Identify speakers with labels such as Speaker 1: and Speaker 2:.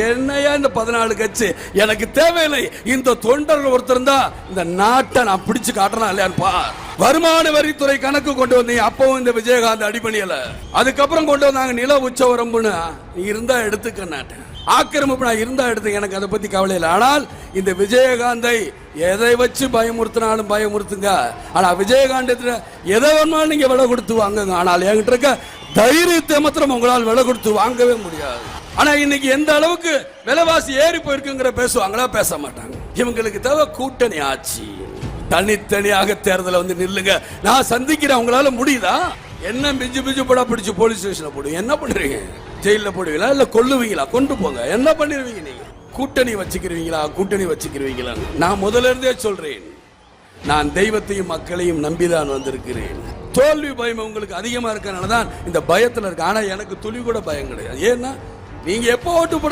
Speaker 1: என்னையா இந்த 14 கட்சி எனக்கு தேவையில்லை. இந்த தொண்டர்கள் ஒருத்தர் தான் இந்த நாட்டை நான் பிடிச்சு காட்டணும் இல்லையான்னு பார். வருமான வரித்துறை கணக்கு கொண்டு வந்தீங்க, அப்பவும் இந்த விஜயகாந்த் அடிபணியல. அதுக்கப்புறம் கொண்டு வந்தாங்க நில உச்சவரம்புன்னு. நீ இருந்தா எடுத்துக்க நாட்டேன், ஆக்கிரமிப்பு நான் இருந்தா எடுத்துக்க, எனக்கு அதை பத்தி கவலை இல்லை. ஆனால் இந்த விஜயகாந்தை எதை வச்சு பயமுறுத்தினாலும் பயமுறுத்துங்க. ஆனா விஜயகாந்த் எதை வேணாலும் நீங்க விலை கொடுத்து வாங்குங்க. ஆனால் என்கிட்ட இருக்க தைரியத்தை மாத்திரம் உங்களால் விலை கொடுத்து வாங்கவே முடியாது. ஆனா இன்னைக்கு எந்த அளவுக்கு விலைவாசி ஏறி போயிருக்குங்கிற பேசுவாங்களா? பேச மாட்டாங்க. இவங்களுக்கு தேவை கூட்டணி ஆட்சி. தனித்தனியாக தேர்தல வந்து நில்லுங்க, நான் சந்திக்கிறேன். உங்களால முடியுதா? என்ன பிஞ்சு பிஞ்சு போடா பிடிச்சு போலீஸ் ஸ்டேஷன்ல போடுவீங்க, என்ன பண்றீங்க? ஜெயில போடுவீங்களா இல்ல கொல்லுவீங்களா? கொண்டு போங்க, என்ன பண்ணிருவீங்க? நீங்க கூட்டணி வச்சுக்கிறீங்களா? கூட்டணி வச்சுக்கிறீங்களா? நான் முதல்ல இருந்தே சொல்றேன், நான் தெய்வத்தையும் மக்களையும் நம்பிதான் வந்திருக்கிறேன். தோல்வி பயம் உங்களுக்கு அதிகமா இருக்கனாலதான் இந்த பயத்துல இருக்கு. ஆனா எனக்கு துளி கூட பயம் கிடையாது. ஏன்னா நீங்க எப்போ ஓட்டு போடுறீங்க